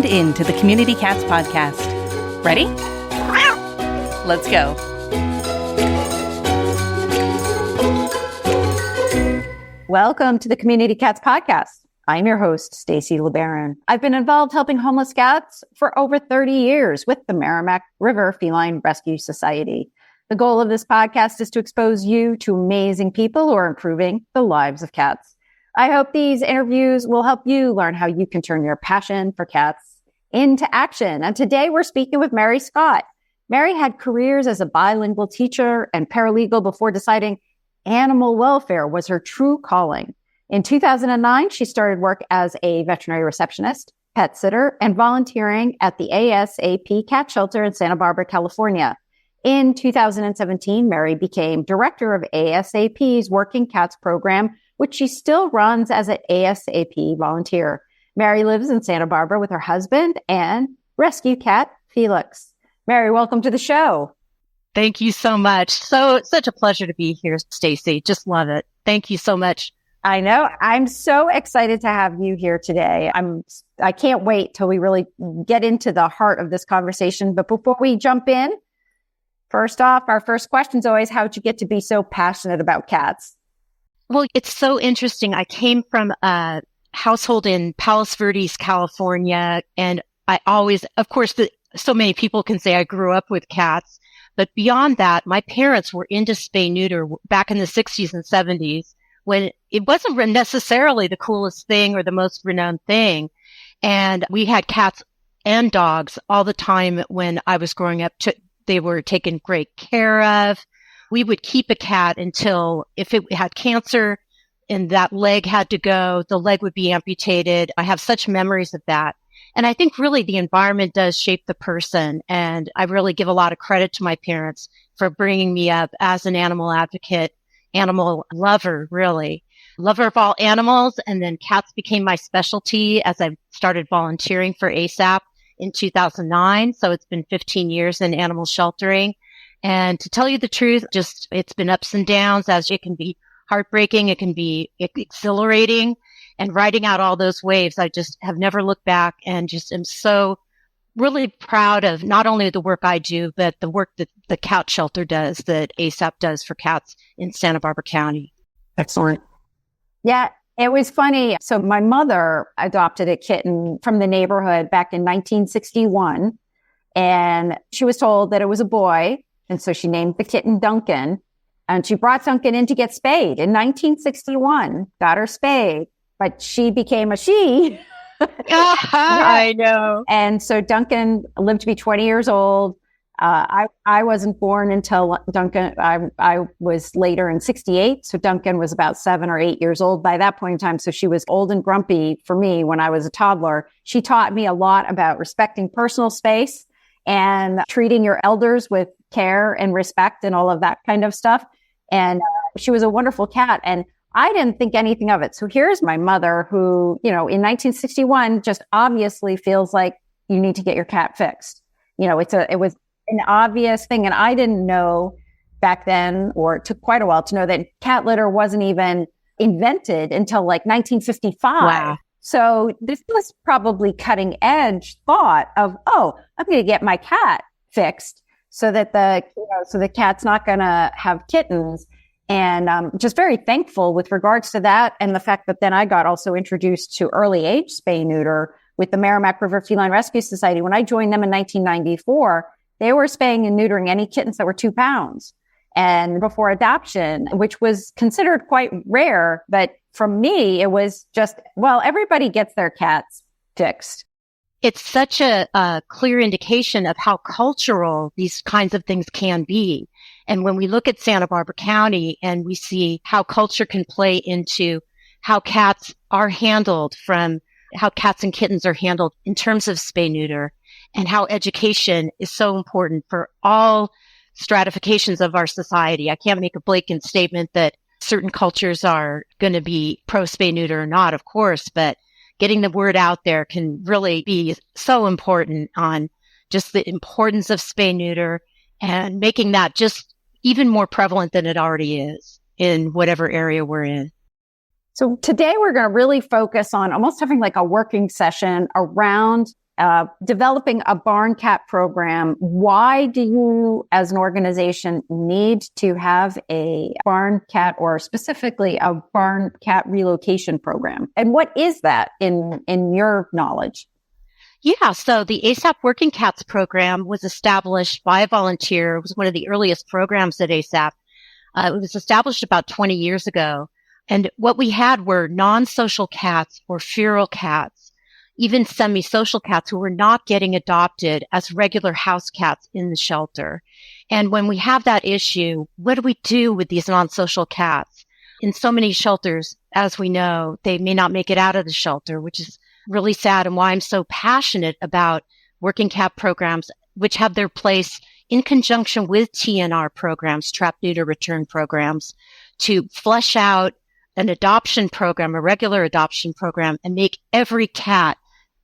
tuned in to the Community Cats Podcast. Ready? Let's go. Welcome to the Community Cats Podcast. I'm your host, Stacy LeBaron. I've been involved helping homeless cats for over 30 years with the Merrimack River Feline Rescue Society. The goal of this podcast is to expose you to amazing people who are improving the lives of cats. I hope these interviews will help you learn how you can turn your passion for cats into action. And today we're speaking with Mary Scott. Mary had careers as a bilingual teacher and paralegal before deciding animal welfare was her true calling. In 2009, she started work as a veterinary receptionist, pet sitter, and volunteering at the ASAP cat shelter in Santa Barbara, California. In 2017, Mary became director of ASAP's Working Cats program, which she still runs as an ASAP volunteer. Mary lives in Santa Barbara with her husband and rescue cat, Felix. Mary, welcome to the show. Thank you so much. Such a pleasure to be here, Stacy. Just love it. Thank you so much. I know. I'm so excited to have you here today. I can't wait till we really get into the heart of this conversation. But before we jump in, first off, our first question is always, how'd you get to be so passionate about cats? Well, it's so interesting. I came from a household in Palos Verdes, California, and I always, of course, so many people can say I grew up with cats. But beyond that, my parents were into spay neuter back in the 60s and 70s when it wasn't necessarily the coolest thing or the most renowned thing. And we had cats and dogs all the time when I was growing up. They were taken great care of. We would keep a cat until if it had cancer and that leg had to go, the leg would be amputated. I have such memories of that. And I think really the environment does shape the person. And I really give a lot of credit to my parents for bringing me up as an animal advocate, animal lover, really. Lover of all animals. And then cats became my specialty as I started volunteering for ASAP in 2009. So it's been 15 years in animal sheltering. And to tell you the truth, it's been ups and downs, as it can be heartbreaking. It can be exhilarating. And riding out all those waves, I just have never looked back and just am so really proud of not only the work I do, but the work that the cat shelter does, that ASAP does for cats in Santa Barbara County. Excellent. Yeah, it was funny. So my mother adopted a kitten from the neighborhood back in 1961, and she was told that it was a boy. And so she named the kitten Duncan, and she brought Duncan in to get spayed in 1961, got her spayed. But she became a she. I know. And so Duncan lived to be 20 years old. I wasn't born until Duncan, I was later in 68. So Duncan was about 7 or 8 years old by that point in time. So she was old and grumpy for me when I was a toddler. She taught me a lot about respecting personal space and treating your elders with care and respect and all of that kind of stuff. And she was a wonderful cat. And I didn't think anything of it. So here's my mother who, in 1961 just obviously feels like you need to get your cat fixed. It was an obvious thing. And I didn't know back then, or it took quite a while to know that cat litter wasn't even invented until like 1955. Wow. So this was probably cutting edge thought of, I'm going to get my cat fixed so that the cat's not going to have kittens. And just very thankful with regards to that. And the fact that then I got also introduced to early age spay neuter with the Merrimack River Feline Rescue Society. When I joined them in 1994, they were spaying and neutering any kittens that were 2 pounds and before adoption, which was considered quite rare. But from me, it was just, everybody gets their cats fixed. It's such a clear indication of how cultural these kinds of things can be. And when we look at Santa Barbara County and we see how culture can play into how cats are handled, from how cats and kittens are handled in terms of spay neuter, and how education is so important for all stratifications of our society. I can't make a blanket statement that certain cultures are going to be pro spay neuter or not, of course, but getting the word out there can really be so important on just the importance of spay neuter and making that just even more prevalent than it already is in whatever area we're in. So today we're going to really focus on almost having like a working session around developing a barn cat program. Why do you, as an organization, need to have a barn cat, or specifically a barn cat relocation program? And what is that in your knowledge? Yeah, so the ASAP Working Cats program was established by a volunteer. It was one of the earliest programs at ASAP. It was established about 20 years ago. And what we had were non-social cats or feral cats, even semi-social cats who were not getting adopted as regular house cats in the shelter. And when we have that issue, what do we do with these non-social cats? In so many shelters, as we know, they may not make it out of the shelter, which is really sad, and why I'm so passionate about working cat programs, which have their place in conjunction with TNR programs, trap, neuter, return programs, to flesh out an adoption program, a regular adoption program, and make every cat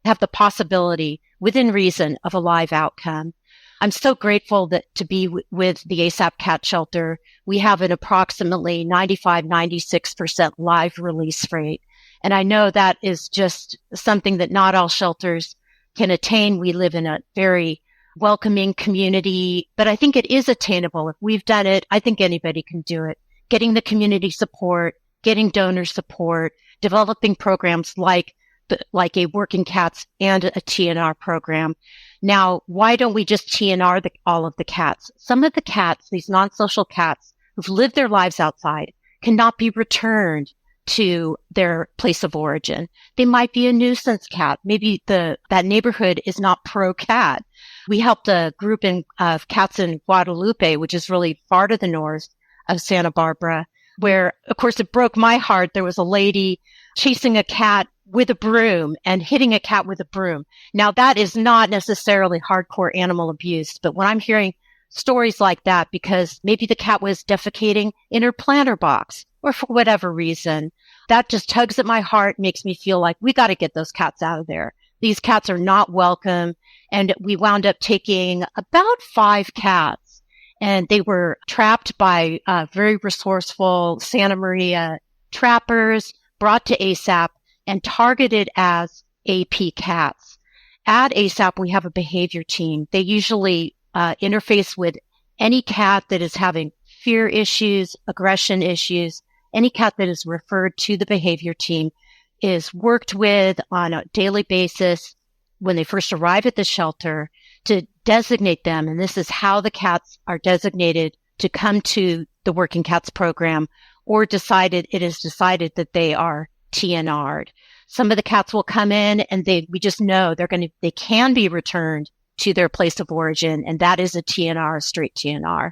have the possibility, within reason, of a live outcome. I'm so grateful that to be with the ASAP Cat Shelter. We have an approximately 95-96% live release rate. And I know that is just something that not all shelters can attain. We live in a very welcoming community, but I think it is attainable. If we've done it, I think anybody can do it. Getting the community support, getting donor support, developing programs like a Working Cats and a TNR program. Now, why don't we just TNR all of the cats? Some of the cats, these non-social cats who've lived their lives outside, cannot be returned to their place of origin. They might be a nuisance cat. Maybe that neighborhood is not pro-cat. We helped a group of cats in Guadalupe, which is really far to the north of Santa Barbara, where, of course, it broke my heart. There was a lady chasing a cat with a broom and hitting a cat with a broom. Now, that is not necessarily hardcore animal abuse, but when I'm hearing stories like that, because maybe the cat was defecating in her planter box, or for whatever reason, that just tugs at my heart, makes me feel like we got to get those cats out of there. These cats are not welcome. And we wound up taking about 5 cats, and they were trapped by very resourceful Santa Maria trappers, brought to ASAP and targeted as AP cats. At ASAP, we have a behavior team. They usually interface with any cat that is having fear issues, aggression issues. Any cat that is referred to the behavior team is worked with on a daily basis when they first arrive at the shelter to designate them. And this is how the cats are designated to come to the Working Cats program, or it is decided that they are TNR'd. Some of the cats will come in and we just know they can be returned to their place of origin. And that is a TNR, a straight TNR.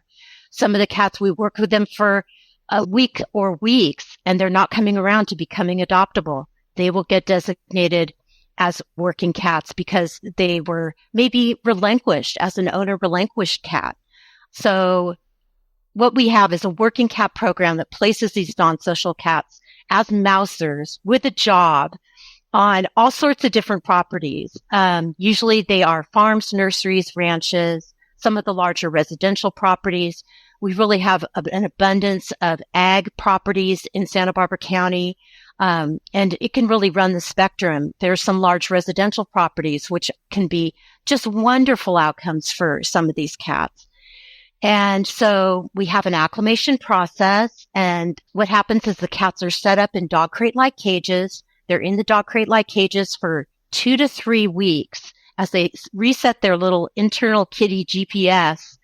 Some of the cats, we work with them for a week or weeks, and they're not coming around to becoming adoptable. They will get designated as working cats because they were maybe relinquished, as an owner relinquished cat. So what we have is a working cat program that places these non-social cats as mousers with a job on all sorts of different properties. Usually they are farms, nurseries, ranches, some of the larger residential properties. We really have an abundance of ag properties in Santa Barbara County, and it can really run the spectrum. There's some large residential properties, which can be just wonderful outcomes for some of these cats. And so we have an acclimation process, and what happens is the cats are set up in dog crate-like cages. They're in the dog crate-like cages for 2 to 3 weeks as they reset their little internal kitty GPS,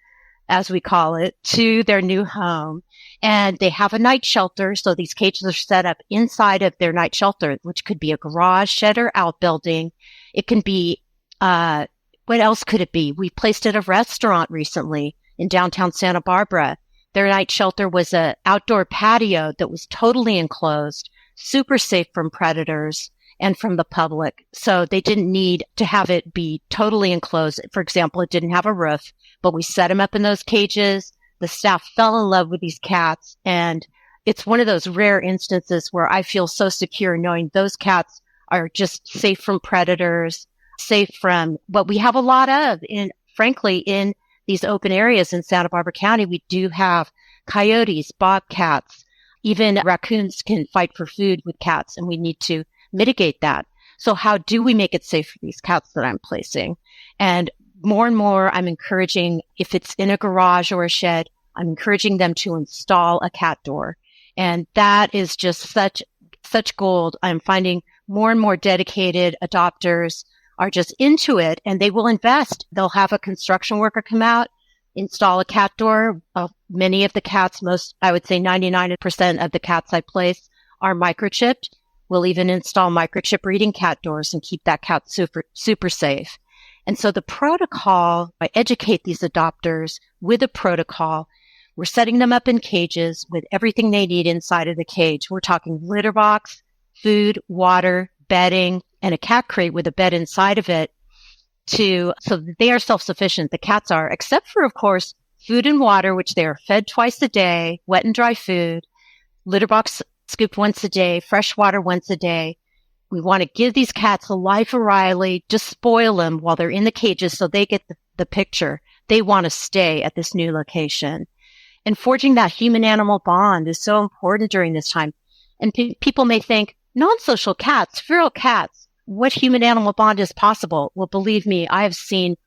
as we call it, to their new home. And they have a night shelter. So these cages are set up inside of their night shelter, which could be a garage, shed, or outbuilding. It can be, what else could it be? We placed at a restaurant recently in downtown Santa Barbara. Their night shelter was an outdoor patio that was totally enclosed, super safe from predators and from the public. So they didn't need to have it be totally enclosed. For example, it didn't have a roof, but we set them up in those cages. The staff fell in love with these cats. And it's one of those rare instances where I feel so secure knowing those cats are just safe from predators, safe from what we have a lot of frankly, in these open areas in Santa Barbara County. We do have coyotes, bobcats, even raccoons can fight for food with cats, and we need to mitigate that. So how do we make it safe for these cats that I'm placing? And more, I'm encouraging, if it's in a garage or a shed, I'm encouraging them to install a cat door. And that is just such gold. I'm finding more and more dedicated adopters are just into it, and they will invest. They'll have a construction worker come out, install a cat door. Many of the cats, I would say 99% of the cats I place are microchipped. We'll even install microchip reading cat doors and keep that cat super safe. And so the protocol, I educate these adopters with a protocol. We're setting them up in cages with everything they need inside of the cage. We're talking litter box, food, water, bedding, and a cat crate with a bed inside of it so that they are self-sufficient. The cats are, except for, of course, food and water, which they are fed twice a day, wet and dry food, litter box scooped once a day, fresh water once a day. We want to give these cats a life of Riley, just spoil them while they're in the cages so they get the picture. They want to stay at this new location. And forging that human-animal bond is so important during this time. And people may think, non-social cats, feral cats, what human-animal bond is possible? Well, believe me, I have seen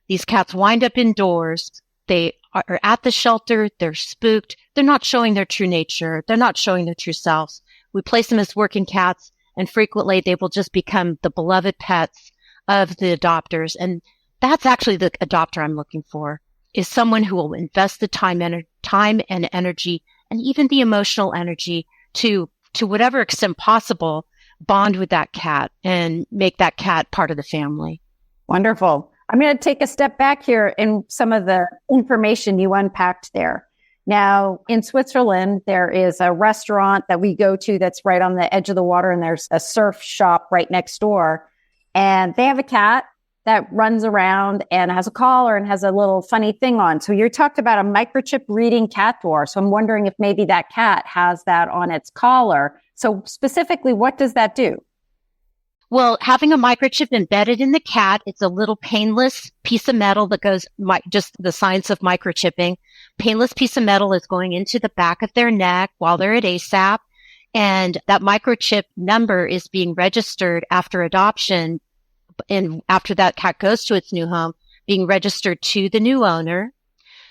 these cats wind up indoors. They are at the shelter. They're spooked. They're not showing their true nature. They're not showing their true selves. We place them as working cats, and frequently they will just become the beloved pets of the adopters. And that's actually the adopter I'm looking for, is someone who will invest the time and energy and even the emotional energy to whatever extent possible, bond with that cat and make that cat part of the family. Wonderful. I'm going to take a step back here in some of the information you unpacked there. Now, in Switzerland, there is a restaurant that we go to that's right on the edge of the water, and there's a surf shop right next door. And they have a cat that runs around and has a collar and has a little funny thing on. So you talked about a microchip reading cat door. So I'm wondering if maybe that cat has that on its collar. So specifically, what does that do? Well, having a microchip embedded in the cat, it's a little painless piece of metal that goes, just the science of microchipping. Painless piece of metal is going into the back of their neck while they're at ASAP. And that microchip number is being registered after adoption. And after that cat goes to its new home, being registered to the new owner.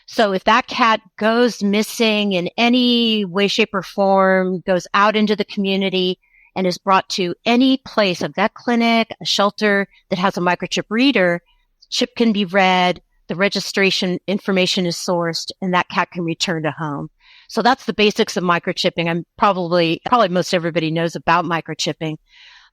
So if that cat goes missing in any way, shape, or form, goes out into the community and is brought to any place, a vet clinic, a shelter that has a microchip reader, chip can be read, the registration information is sourced, and that cat can return to home. So that's the basics of microchipping. I'm probably most everybody knows about microchipping.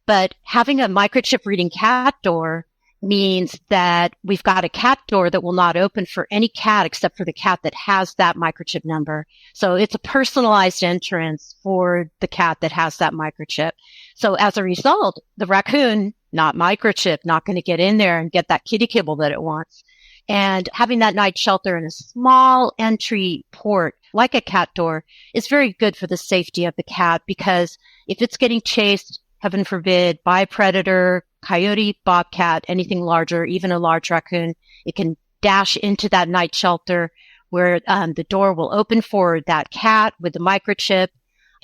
But having a microchip reading cat door means that we've got a cat door that will not open for any cat except for the cat that has that microchip number. So it's a personalized entrance for the cat that has that microchip. So as a result, the raccoon, not microchip, not going to get in there and get that kitty kibble that it wants. And having that night shelter in a small entry port like a cat door is very good for the safety of the cat, because if it's getting chased, heaven forbid, by a predator, coyote, bobcat, anything larger, even a large raccoon, it can dash into that night shelter where the door will open for that cat with the microchip,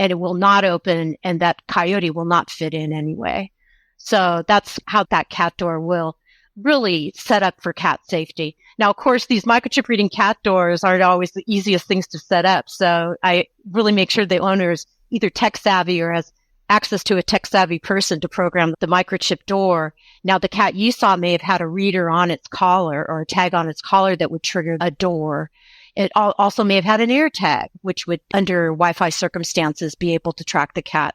and it will not open, and that coyote will not fit in anyway. So that's how that cat door will really set up for cat safety. Now, of course, these microchip reading cat doors aren't always the easiest things to set up. So I really make sure the owner is either tech savvy or has access to a tech-savvy person to program the microchip door. Now, the cat you saw may have had a reader on its collar or a tag on its collar that would trigger a door. It also may have had an air tag, which would, under Wi-Fi circumstances, be able to track the cat.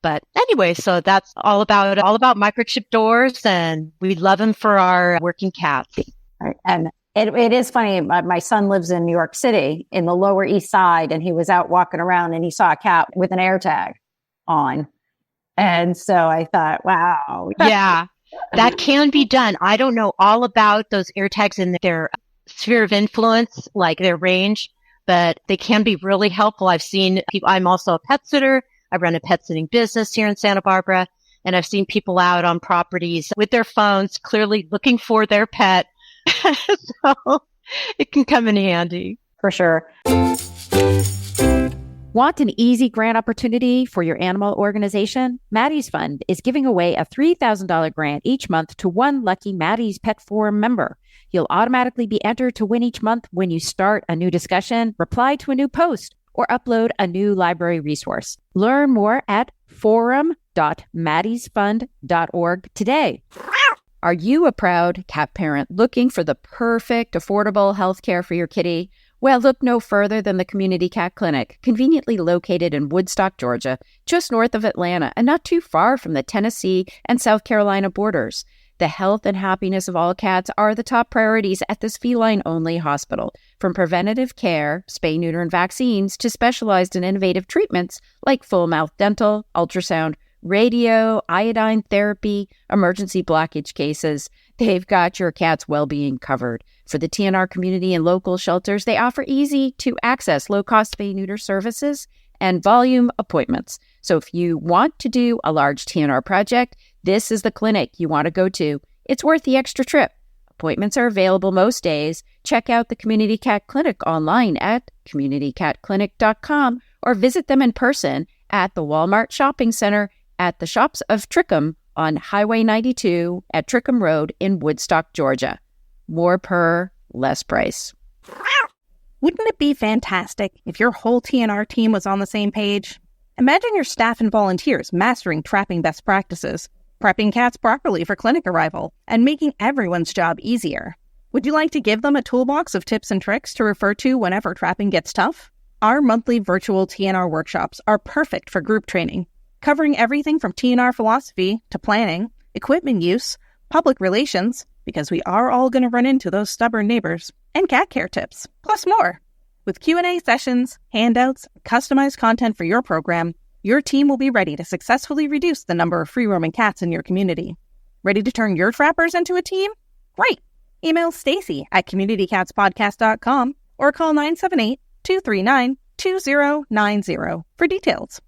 But anyway, so that's all about microchip doors, and we love them for our working cats. Right. And it is funny. My son lives in New York City in the Lower East Side, and he was out walking around and he saw a cat with an air tag on. And so I thought, wow. Yeah, that can be done. I don't know all about those air tags in their sphere of influence, like their range, but they can be really helpful. I've seen people, I'm also a pet sitter. I run a pet sitting business here in Santa Barbara, and I've seen people out on properties with their phones, clearly looking for their pet. So it can come in handy. For sure. Want an easy grant opportunity for your animal organization? Maddie's Fund is giving away a $3,000 grant each month to one lucky Maddie's Pet Forum member. You'll automatically be entered to win each month when you start a new discussion, reply to a new post, or upload a new library resource. Learn more at forum.maddiesfund.org today. Are you a proud cat parent looking for the perfect, affordable health care for your kitty? Well, look no further than the Community Cat Clinic, conveniently located in Woodstock, Georgia, just north of Atlanta and not too far from the Tennessee and South Carolina borders. The health and happiness of all cats are the top priorities at this feline-only hospital. From preventative care, spay, neuter, and vaccines, to specialized and innovative treatments like full-mouth dental, ultrasound, radio, iodine therapy, emergency blockage cases, they've got your cat's well-being covered. For the TNR community and local shelters, they offer easy-to-access, low-cost spay-neuter services and volume appointments. So if you want to do a large TNR project, this is the clinic you want to go to. It's worth the extra trip. Appointments are available most days. Check out the Community Cat Clinic online at communitycatclinic.com or visit them in person at the Walmart Shopping Center at the Shops of Trickham on Highway 92 at Trickham Road in Woodstock, Georgia. More per, less price. Wouldn't it be fantastic if your whole TNR team was on the same page? Imagine your staff and volunteers mastering trapping best practices, prepping cats properly for clinic arrival, and making everyone's job easier. Would you like to give them a toolbox of tips and tricks to refer to whenever trapping gets tough? Our monthly virtual TNR workshops are perfect for group training, covering everything from TNR philosophy to planning, equipment use, public relations, because we are all going to run into those stubborn neighbors, and cat care tips, plus more. With Q&A sessions, handouts, customized content for your program, your team will be ready to successfully reduce the number of free-roaming cats in your community. Ready to turn your trappers into a team? Great! Email Stacy at communitycatspodcast.com or call 978-239-2090 for details.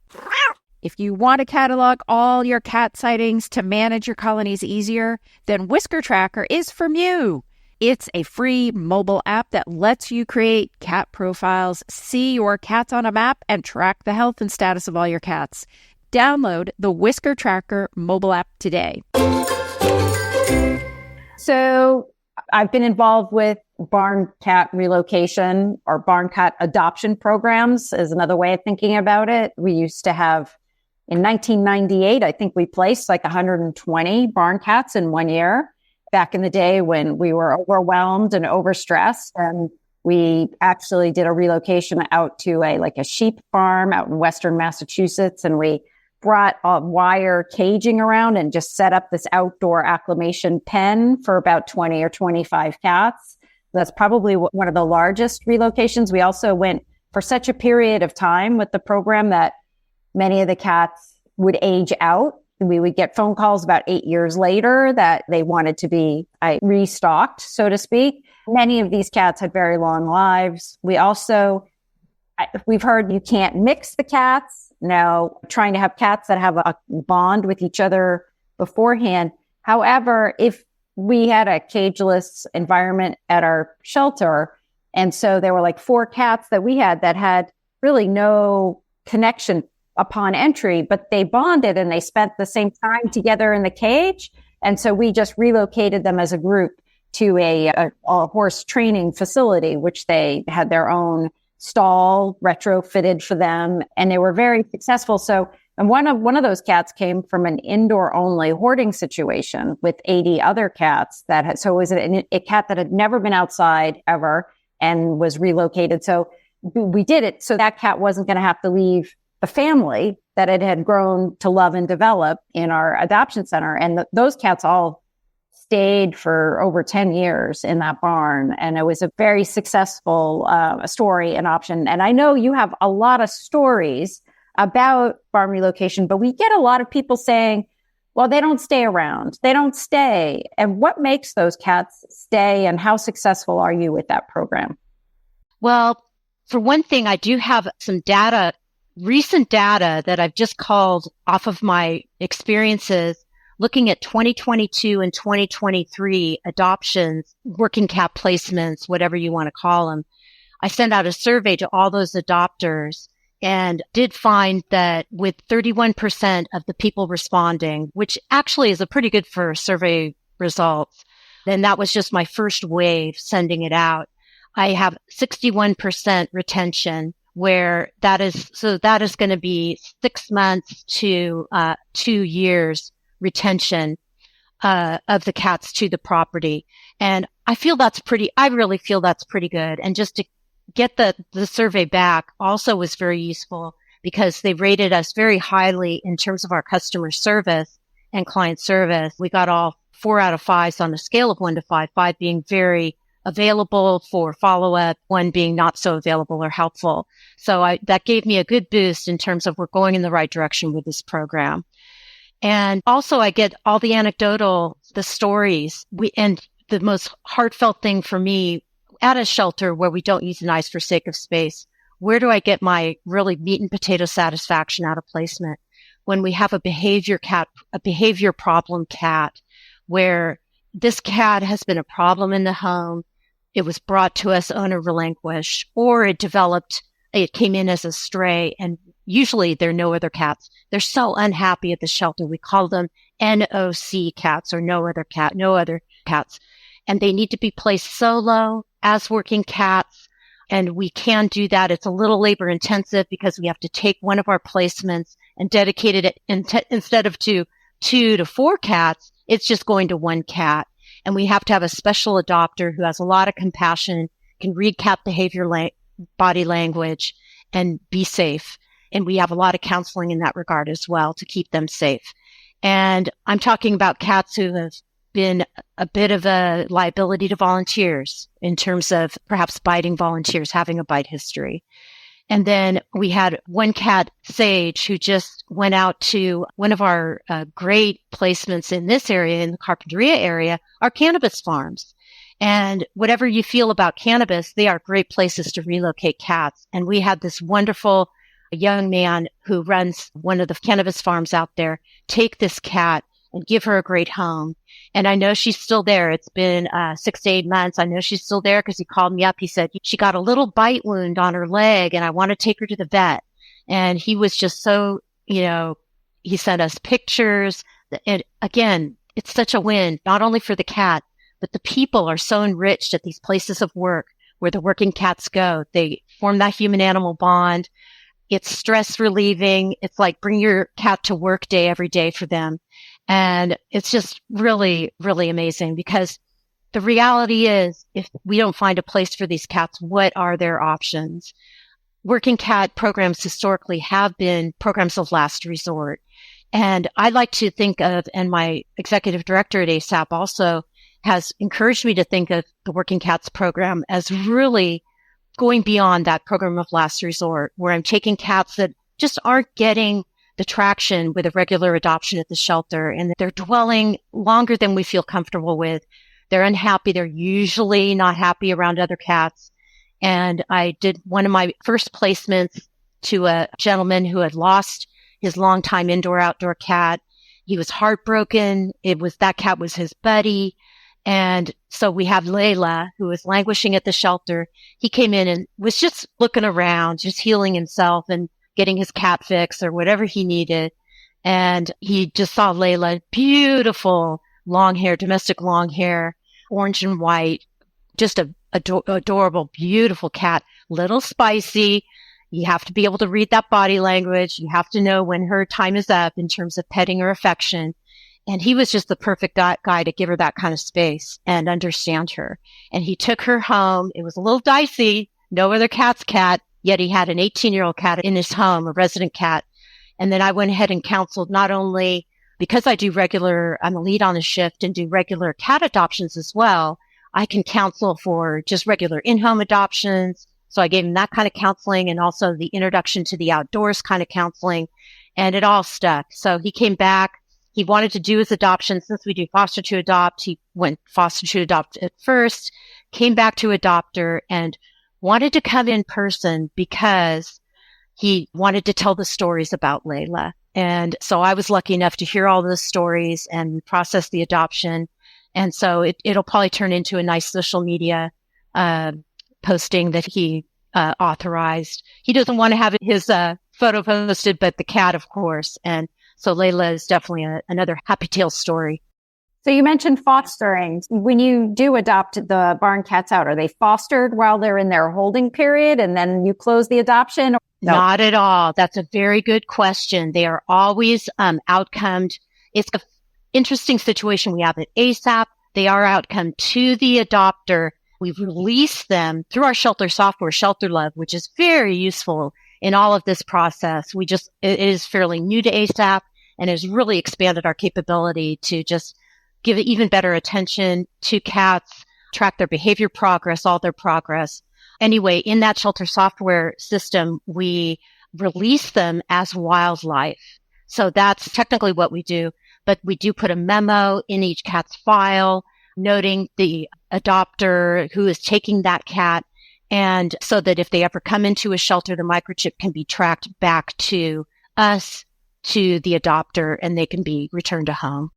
If you want to catalog all your cat sightings to manage your colonies easier, then Whisker Tracker is from you. It's a free mobile app that lets you create cat profiles, see your cats on a map, and track the health and status of all your cats. Download the Whisker Tracker mobile app today. So I've been involved with barn cat relocation or barn cat adoption programs is another way of thinking about it. We used to have, in 1998, I think we placed like 120 barn cats in 1 year. Back in the day when we were overwhelmed and overstressed, and we actually did a relocation out to a sheep farm out in Western Massachusetts, and we brought wire caging around and just set up this outdoor acclimation pen for about 20 or 25 cats. That's probably one of the largest relocations. We also went for such a period of time with the program that many of the cats would age out. We would get phone calls about 8 years later that they wanted to be restocked, so to speak. Many of these cats had very long lives. We've heard you can't mix the cats. Now, trying to have cats that have a bond with each other beforehand. However, if we had a cageless environment at our shelter, and so there were like 4 cats that we had that had really no connection upon entry, but they bonded and they spent the same time together in the cage. And so we just relocated them as a group to a horse training facility, which they had their own stall retrofitted for them. And they were very successful. So, and one of those cats came from an indoor only hoarding situation with 80 other cats so it was a cat that had never been outside ever and was relocated. So we did it so that cat wasn't going to have to leave the family that it had grown to love and develop in our adoption center. And those cats all stayed for over 10 years in that barn. And it was a very successful story and option. And I know you have a lot of stories about barn relocation, but we get a lot of people saying, well, they don't stay around. They don't stay. And what makes those cats stay, and how successful are you with that program? Well, for one thing, I do have some data, recent data that I've just called off of my experiences looking at 2022 and 2023 adoptions, working cat placements, whatever you want to call them. I sent out a survey to all those adopters, and did find that with 31% of the people responding, which actually is a pretty good for survey results, then that was just my first wave sending it out. I have 61% retention, where that is going to be 6 months to 2 years retention of the cats to the property. And I really feel that's pretty good. And just to get the survey back also was very useful, because they rated us very highly in terms of our customer service and client service. We got all 4 out of 5s on a scale of 1 to 5, 5 being very available for follow-up, 1 being not so available or helpful. So that gave me a good boost in terms of we're going in the right direction with this program. And also I get all the the stories. And the most heartfelt thing for me at a shelter where we don't use knives for sake of space, where do I get my really meat and potato satisfaction out of placement? When we have a behavior problem cat, where this cat has been a problem in the home, it was brought to us owner relinquished, or it came in as a stray, and usually there are no other cats. They're so unhappy at the shelter. We call them NOC cats, or no other cats. And they need to be placed solo as working cats. And we can do that. It's a little labor intensive because we have to take one of our placements and dedicate it instead of to 2 to 4 cats, it's just going to 1 cat. And we have to have a special adopter who has a lot of compassion, can read cat behavior, body language, and be safe. And we have a lot of counseling in that regard as well to keep them safe. And I'm talking about cats who have been a bit of a liability to volunteers in terms of perhaps biting volunteers, having a bite history. And then we had 1 cat, Sage, who just went out to one of our great placements in this area, in the Carpinteria area, are cannabis farms. And whatever you feel about cannabis, they are great places to relocate cats. And we had this wonderful young man who runs one of the cannabis farms out there take this cat and give her a great home. And I know she's still there. It's been 6 to 8 months. I know she's still there because he called me up. He said she got a little bite wound on her leg and I want to take her to the vet. And he was just so, he sent us pictures. And again, it's such a win, not only for the cat, but the people are so enriched at these places of work where the working cats go. They form that human animal bond. It's stress relieving. It's like bring your cat to work day every day for them. And it's just really, really amazing, because the reality is if we don't find a place for these cats, what are their options? Working cat programs historically have been programs of last resort. And I like to think of, and my executive director at ASAP also has encouraged me to think of the Working Cats program as really going beyond that program of last resort, where I'm taking cats that just aren't getting the traction with a regular adoption at the shelter, and they're dwelling longer than we feel comfortable with. They're unhappy. They're usually not happy around other cats. And I did one of my first placements to a gentleman who had lost his longtime indoor-outdoor cat. He was heartbroken. That cat was his buddy. And so we have Layla, who was languishing at the shelter. He came in and was just looking around, just healing himself and getting his cat fix or whatever he needed. And he just saw Layla, beautiful long hair, domestic long hair, orange and white, just a adorable, beautiful cat, little spicy. You have to be able to read that body language. You have to know when her time is up in terms of petting or affection. And he was just the perfect guy to give her that kind of space and understand her. And he took her home. It was a little dicey. No other cat's cat, yet he had an 18-year-old cat in his home, a resident cat. And then I went ahead and counseled not only because I'm a lead on the shift and do regular cat adoptions as well. I can counsel for just regular in-home adoptions. So I gave him that kind of counseling and also the introduction to the outdoors kind of counseling, and it all stuck. So he came back. He wanted to do his adoption. Since we do foster to adopt, he went foster to adopt at first, came back to adopter, and wanted to come in person because he wanted to tell the stories about Layla. And so I was lucky enough to hear all those stories and process the adoption. And so it'll probably turn into a nice social media posting that he authorized. He doesn't want to have his photo posted, but the cat, of course. And so Layla is definitely another happy tail story. So you mentioned fostering. When you do adopt the barn cats out, are they fostered while they're in their holding period and then you close the adoption? No. Not at all. That's a very good question. They are always outcomed. It's an interesting situation we have at ASAP. They are outcome to the adopter. We've released them through our shelter software, Shelter Love, which is very useful in all of this process. It is fairly new to ASAP and has really expanded our capability to just give even better attention to cats, track their behavior progress, all their progress. Anyway, in that shelter software system, we release them as wildlife. So that's technically what we do, but we do put a memo in each cat's file noting the adopter who is taking that cat. And so that if they ever come into a shelter, the microchip can be tracked back to us, to the adopter, and they can be returned to home.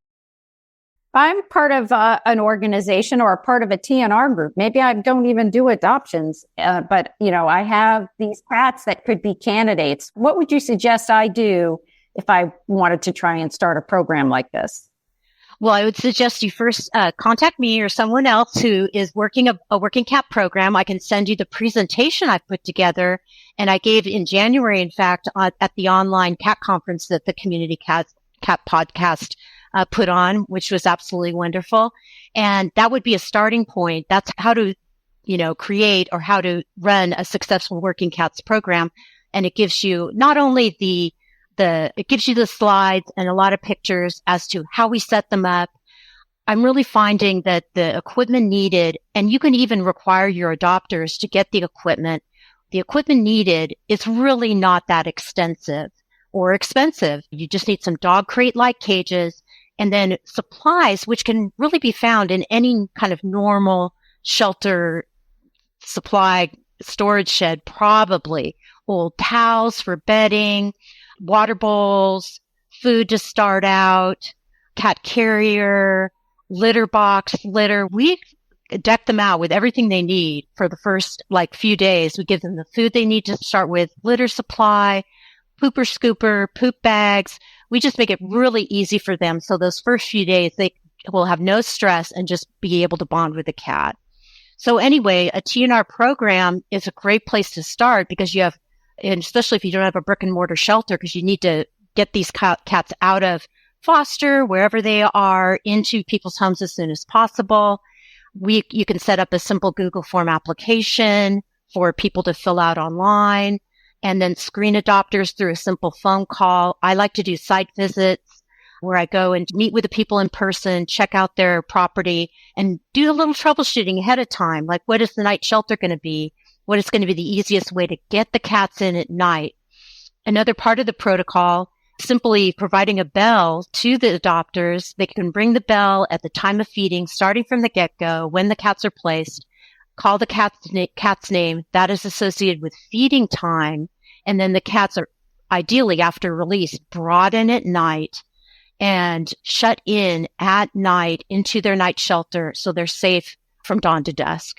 I'm part of an organization or a part of a TNR group. Maybe I don't even do adoptions, but I have these cats that could be candidates. What would you suggest I do if I wanted to try and start a program like this? Well, I would suggest you first contact me or someone else who is working a working cat program. I can send you the presentation I've put together, and I gave in January, in fact, at the online cat conference that the Community Cat Podcast put on, which was absolutely wonderful. And that would be a starting point. That's how to, create or how to run a successful working cats program. And it gives you not only it gives you the slides and a lot of pictures as to how we set them up. I'm really finding that the equipment needed, and you can even require your adopters to get the equipment. The equipment needed is really not that extensive or expensive. You just need some dog crate-like cages, and then supplies, which can really be found in any kind of normal shelter supply storage shed, probably. Old towels for bedding, water bowls, food to start out, cat carrier, litter box, litter. We deck them out with everything they need for the first few days. We give them the food they need to start with, litter supply, pooper scooper, poop bags. We just make it really easy for them. So those first few days, they will have no stress and just be able to bond with the cat. So anyway, a TNR program is a great place to start because you have, and especially if you don't have a brick and mortar shelter, because you need to get these cats out of foster, wherever they are, into people's homes as soon as possible. You can set up a simple Google form application for people to fill out online, and then screen adopters through a simple phone call. I like to do site visits where I go and meet with the people in person, check out their property, and do a little troubleshooting ahead of time. Like, what is the night shelter going to be? What is going to be the easiest way to get the cats in at night? Another part of the protocol, simply providing a bell to the adopters. They can ring the bell at the time of feeding, starting from the get-go, when the cats are placed, call the cat's name that is associated with feeding time, and then the cats are ideally, after release, brought in at night and shut in at night into their night shelter so they're safe from dawn to dusk.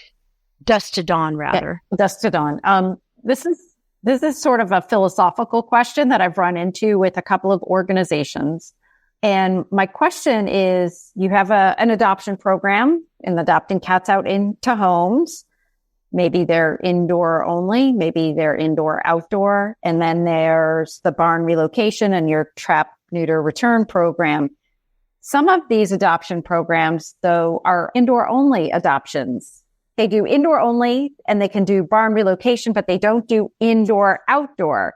Dusk to dawn, rather. Yeah, dusk to dawn. This is sort of a philosophical question that I've run into with a couple of organizations. And my question is, you have an adoption program in adopting cats out into homes. Maybe they're indoor only, maybe they're indoor outdoor. And then there's the barn relocation and your trap, neuter, return program. Some of these adoption programs, though, are indoor only adoptions. They do indoor only and they can do barn relocation, but they don't do indoor outdoor.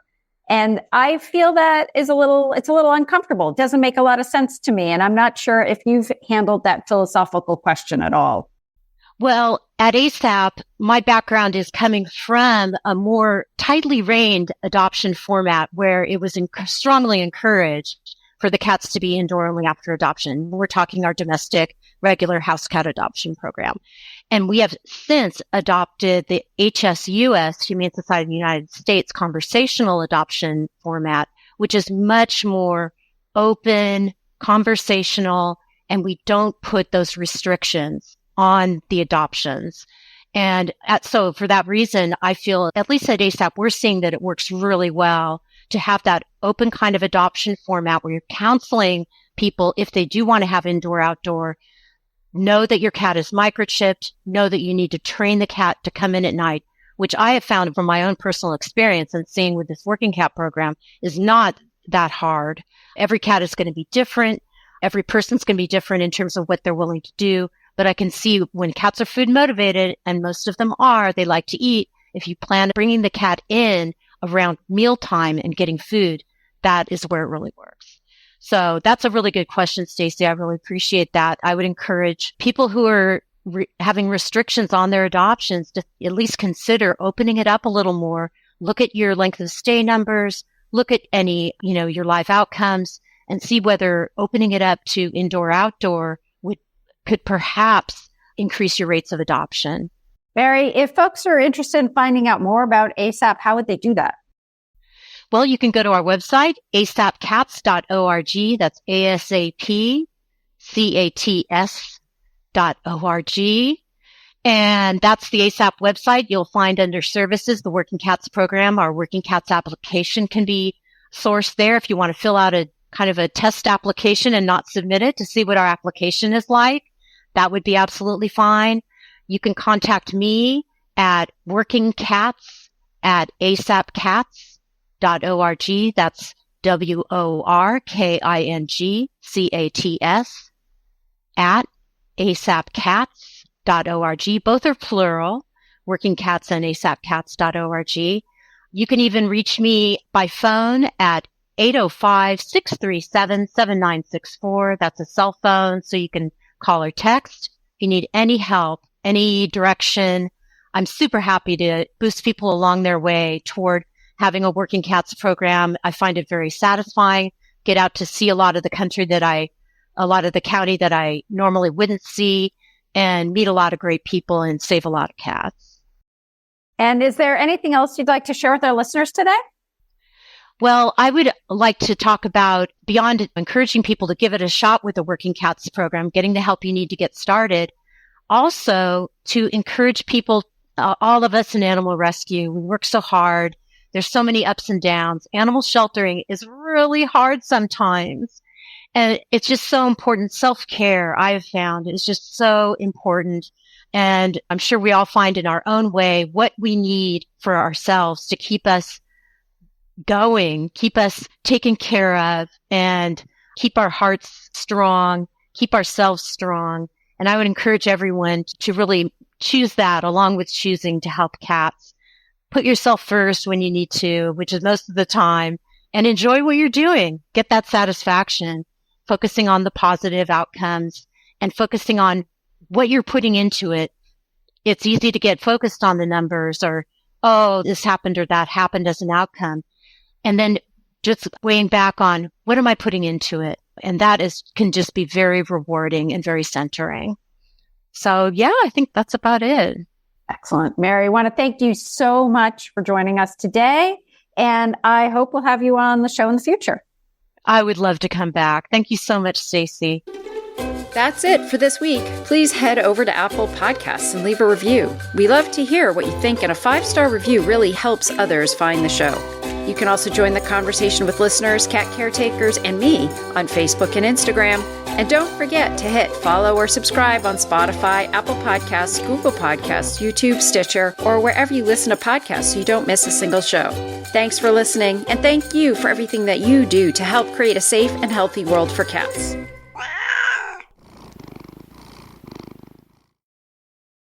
And I feel that it's a little uncomfortable. It doesn't make a lot of sense to me. And I'm not sure if you've handled that philosophical question at all. Well, at ASAP, my background is coming from a more tightly reined adoption format where it was strongly encouraged for the cats to be indoor only after adoption. We're talking our domestic, regular house cat adoption program. And we have since adopted the HSUS, Humane Society of the United States, conversational adoption format, which is much more open, conversational, and we don't put those restrictions on the adoptions. So for that reason, I feel, at least at ASAP, we're seeing that it works really well to have that open kind of adoption format where you're counseling people if they do want to have indoor-outdoor. Know that your cat is microchipped. Know that you need to train the cat to come in at night, which I have found from my own personal experience and seeing with this working cat program is not that hard. Every cat is going to be different. Every person's going to be different in terms of what they're willing to do. But I can see when cats are food motivated, and most of them are, they like to eat. If you plan bringing the cat in around mealtime and getting food, that is where it really works. So that's a really good question, Stacy. I really appreciate that. I would encourage people who are having restrictions on their adoptions to at least consider opening it up a little more. Look at your length of stay numbers, look at any, your live outcomes, and see whether opening it up to indoor-outdoor could perhaps increase your rates of adoption. Mary, if folks are interested in finding out more about ASAP, how would they do that? Well, you can go to our website, asapcats.org. That's ASAPCATS.org. And that's the ASAP website. You'll find under services, the Working Cats program. Our Working Cats application can be sourced there if you want to fill out a kind of a test application and not submit it to see what our application is like. That would be absolutely fine. You can contact me at workingcats@asapcats.org. That's WORKINGCATS at asapcats.org. Both are plural, Working Cats and asapcats.org. You can even reach me by phone at 805-637-7964. That's a cell phone, so you can call or text. If you need any help, any direction, I'm super happy to boost people along their way toward having a Working Cats program. I find it very satisfying. Get out to see a lot of the county that I normally wouldn't see, and meet a lot of great people and save a lot of cats. And is there anything else you'd like to share with our listeners today? Well, I would like to talk about, beyond encouraging people to give it a shot with the Working Cats program, getting the help you need to get started, also to encourage people, all of us in animal rescue, we work so hard. There's so many ups and downs. Animal sheltering is really hard sometimes. And it's just so important. Self-care, I have found, is just so important. And I'm sure we all find in our own way what we need for ourselves to keep us going, keep us taken care of, and keep our hearts strong, keep ourselves strong. And I would encourage everyone to really choose that along with choosing to help cats. Put yourself first when you need to, which is most of the time, and enjoy what you're doing. Get that satisfaction, focusing on the positive outcomes and focusing on what you're putting into it. It's easy to get focused on the numbers or, oh, this happened or that happened as an outcome. And then just weighing back on what am I putting into it? And that can just be very rewarding and very centering. So yeah, I think that's about it. Excellent. Mary, I want to thank you so much for joining us today. And I hope we'll have you on the show in the future. I would love to come back. Thank you so much, Stacy. That's it for this week. Please head over to Apple Podcasts and leave a review. We love to hear what you think, and a 5-star review really helps others find the show. You can also join the conversation with listeners, cat caretakers, and me on Facebook and Instagram. And don't forget to hit follow or subscribe on Spotify, Apple Podcasts, Google Podcasts, YouTube, Stitcher, or wherever you listen to podcasts so you don't miss a single show. Thanks for listening, and thank you for everything that you do to help create a safe and healthy world for cats.